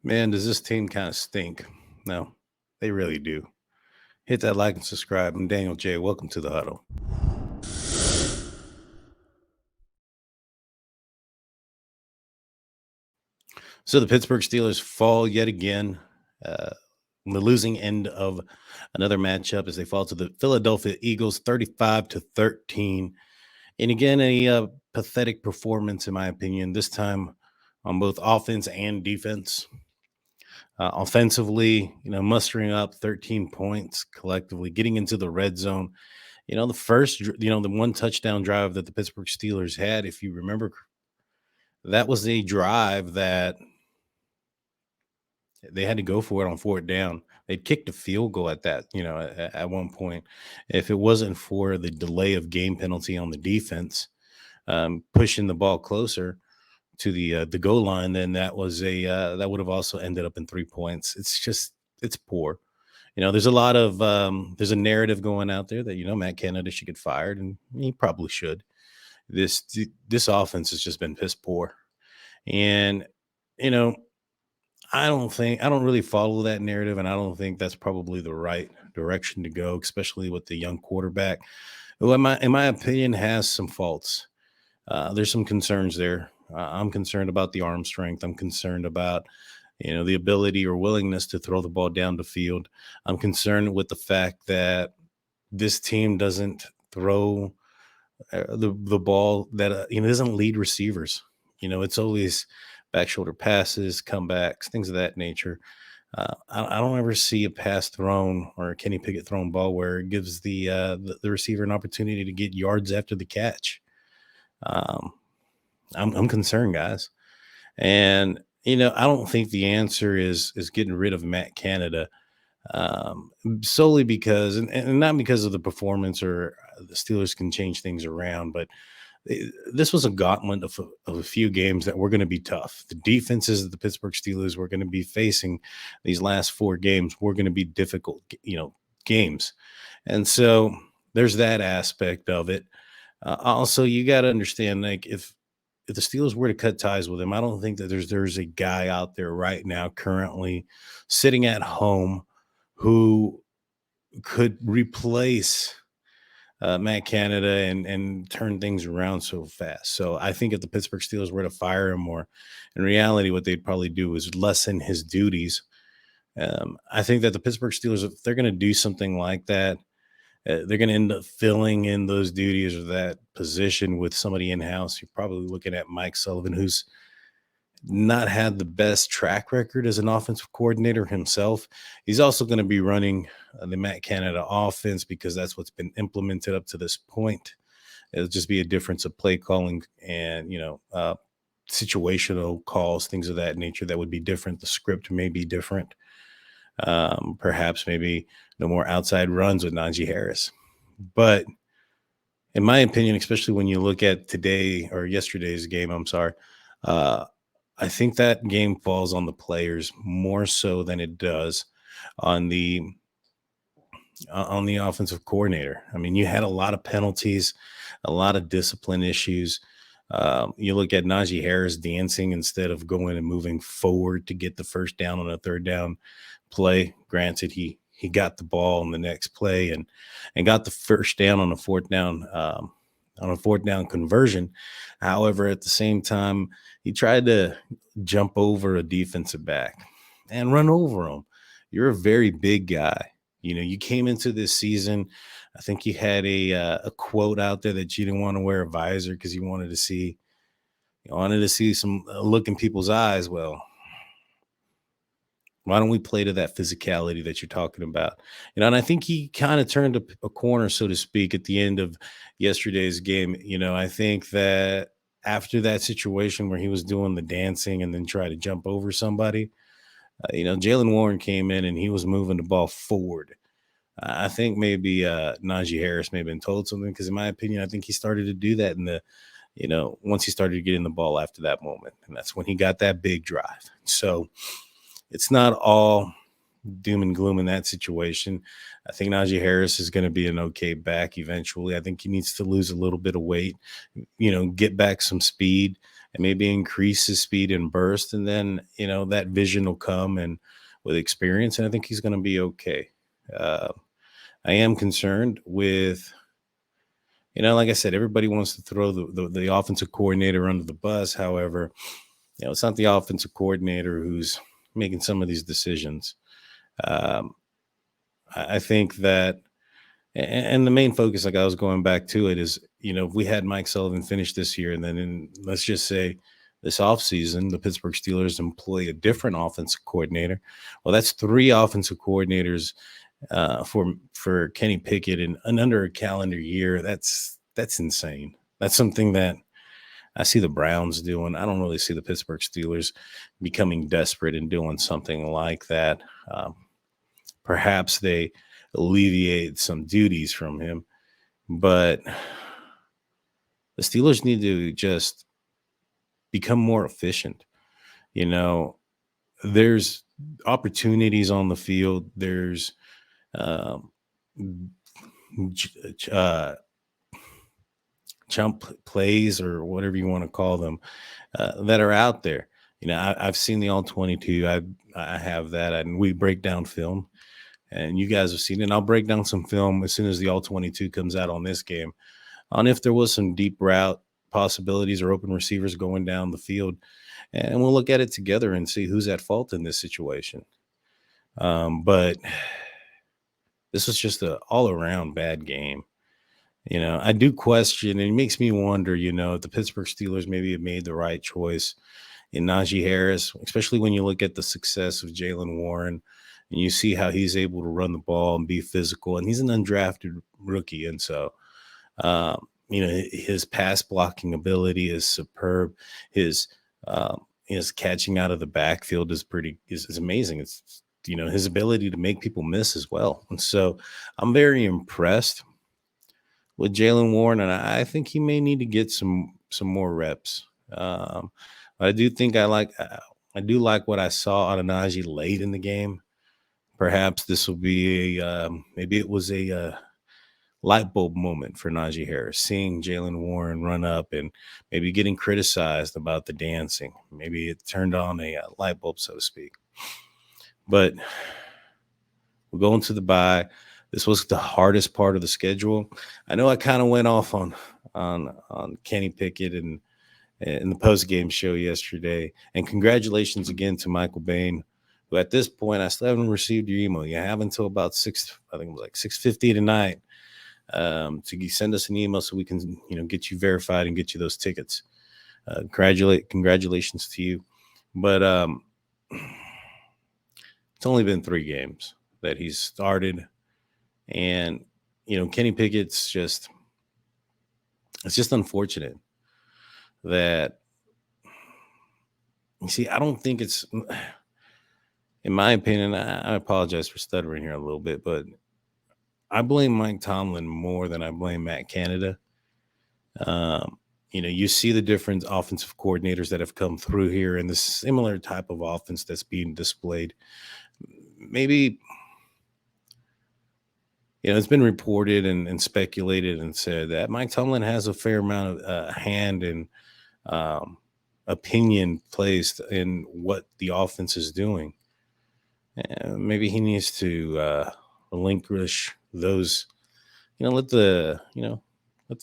Man, does this team kind of stink? No, they really do. Hit that like and subscribe. I'm Daniel J. Welcome to the Huddle. So the Pittsburgh Steelers fall yet again. Uh, on the losing end of another matchup as they fall to the Philadelphia Eagles 35-13. And again, a pathetic performance, in my opinion, this time on both offense and defense. Offensively, mustering up 13 points collectively, getting into the red zone. The the one touchdown drive that the Pittsburgh Steelers had, if you remember, that was a drive that they had to go for it on fourth down. They'd kicked a field goal at that, at one point. If it wasn't for the delay of game penalty on the defense, pushing the ball closer to the goal line, then that would have also ended up in 3 points. It's poor. There's a narrative going out there that Matt Canada should get fired, and he probably should. This offense has just been piss poor, and you know I don't really follow that narrative, and I don't think that's probably the right direction to go, especially with the young quarterback, who, in my opinion, has some faults. There's some concerns there. I'm concerned about the arm strength. I'm concerned about the ability or willingness to throw the ball down the field. I'm concerned with the fact that this team doesn't throw the ball that doesn't lead receivers. It's always back shoulder passes, comebacks, things of that nature. I don't ever see a pass thrown or a Kenny Pickett thrown ball where it gives the receiver an opportunity to get yards after the catch. Um, I'm concerned, guys, and I don't think the answer is getting rid of Matt Canada, solely because, and not because of the performance or the Steelers can change things around, but this was a gauntlet of a few games that were going to be tough. The defenses of the Pittsburgh Steelers were going to be facing these last four games were going to be difficult, games. And so there's that aspect of it. Also, you got to understand, like, if the Steelers were to cut ties with him, I don't think that there's a guy out there right now currently sitting at home who could replace Matt Canada and turn things around so fast. So I think if the Pittsburgh Steelers were to fire him, or in reality, what they'd probably do is lessen his duties. I think that the Pittsburgh Steelers, if they're going to do something like that, they're going to end up filling in those duties or that position with somebody in house. You're probably looking at Mike Sullivan, who's not had the best track record as an offensive coordinator himself. He's also going to be running the Matt Canada offense because that's what's been implemented up to this point. It'll just be a difference of play calling and, situational calls, things of that nature that would be different. The script may be different. Perhaps maybe no more outside runs with Najee Harris. But in my opinion, especially when you look at today or yesterday's game, I'm sorry, uh, I think that game falls on the players more so than it does on the offensive coordinator. I mean, you had a lot of penalties, a lot of discipline issues. You look at Najee Harris dancing instead of going and moving forward to get the first down on a third down play. Granted, he got the ball in the next play and got the first down on a fourth down conversion. However, at the same time, he tried to jump over a defensive back and run over him. You're a very big guy. You came into this season. I think you had a quote out there that you didn't want to wear a visor because you wanted to see some look in people's eyes. Well, why don't we play to that physicality that you're talking about? And I think he kind of turned a corner, so to speak, at the end of yesterday's game. I think that after that situation where he was doing the dancing and then try to jump over somebody, Jalen Warren came in and he was moving the ball forward. I think maybe Najee Harris may have been told something because, in my opinion, I think he started to do that once he started getting the ball after that moment. And that's when he got that big drive. So it's not all doom and gloom in that situation. I think Najee Harris is going to be an okay back eventually. I think he needs to lose a little bit of weight, get back some speed, and maybe increase his speed and burst. And then, that vision will come and with experience. And I think he's going to be okay. Uh, I am concerned with, like I said, everybody wants to throw the offensive coordinator under the bus. However, it's not the offensive coordinator who's making some of these decisions. Um, I think that, and the main focus, like I was going back to it, is if we had Mike Sullivan finish this year, and then let's just say this offseason, the Pittsburgh Steelers employ a different offensive coordinator. Well, that's three offensive coordinators for Kenny Pickett in under a calendar year. That's insane. That's something that I see the Browns doing. I don't really see the Pittsburgh Steelers becoming desperate and doing something like that. Um, Perhaps they alleviate some duties from him, but the Steelers need to just become more efficient. You know, there's opportunities on the field. There's um, j- j- uh, chump plays or whatever you want to call them that are out there. I've seen the all 22. I have that, and we break down film, and you guys have seen it. And I'll break down some film as soon as the all 22 comes out on this game on if there was some deep route possibilities or open receivers going down the field, and we'll look at it together and see who's at fault in this situation. But this was just an all around bad game. I do question, and it makes me wonder, if the Pittsburgh Steelers maybe have made the right choice in Najee Harris, especially when you look at the success of Jalen Warren and you see how he's able to run the ball and be physical. And he's an undrafted rookie. And so, his pass blocking ability is superb. His catching out of the backfield is amazing. It's, his ability to make people miss as well. And so I'm very impressed with Jalen Warren, and I think he may need to get some more reps. But I do like what I saw out of Najee late in the game. Perhaps this will be maybe it was a light bulb moment for Najee Harris, seeing Jalen Warren run up and maybe getting criticized about the dancing. Maybe it turned on a light bulb, so to speak. But we're going to the bye. This was the hardest part of the schedule. I know I kind of went off on Kenny Pickett and in the post game show yesterday. And congratulations again to Michael Bain, who at this point I still haven't received your email. You have until about I think it was like 6:50 tonight, to send us an email so we can get you verified and get you those tickets. Congratulations to you. But it's only been 3 games that he's started, and Kenny Pickett's it's just unfortunate that, you see, I don't think it's, in my opinion, I apologize for stuttering here a little bit, but I blame Mike Tomlin more than I blame Matt Canada. You see the different offensive coordinators that have come through here and the similar type of offense that's being displayed. Maybe, it's been reported and speculated and said that Mike Tomlin has a fair amount of hand and um, opinion placed in what the offense is doing. Maybe he needs to relinquish those. Let the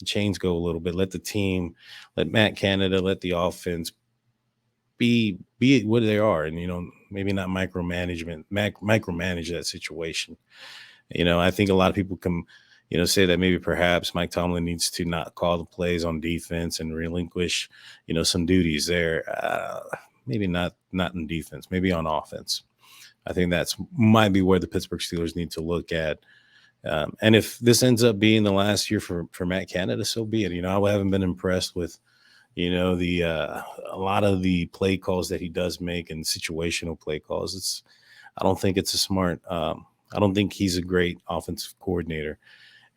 chains go a little bit. Let the team, let Matt Canada, let the offense be what they are, and maybe not micromanage that situation. I think a lot of people can, say that maybe perhaps Mike Tomlin needs to not call the plays on defense and relinquish, some duties there. Maybe not in defense, maybe on offense. I think that's might be where the Pittsburgh Steelers need to look at. And if this ends up being the last year for Matt Canada, so be it. I haven't been impressed with, the a lot of the play calls that he does make and situational play calls. I don't think it's a smart. I don't think he's a great offensive coordinator.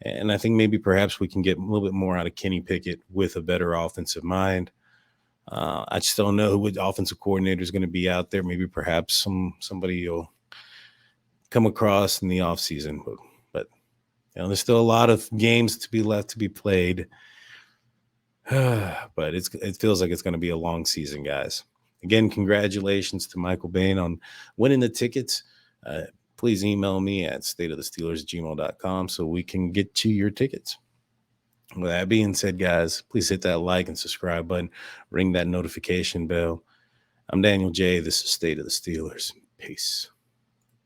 And I think maybe perhaps we can get a little bit more out of Kenny Pickett with a better offensive mind. I just don't know who the offensive coordinator is going to be out there. Maybe perhaps somebody you'll come across in the offseason. But there's still a lot of games to be left to be played. But it feels like it's going to be a long season, guys. Again, congratulations to Michael Bain on winning the tickets. Uh, Please email me at stateofthesteelers@gmail.com so we can get you your tickets. With that being said, guys, please hit that like and subscribe button, ring that notification bell. I'm Daniel J. This is State of the Steelers. Peace.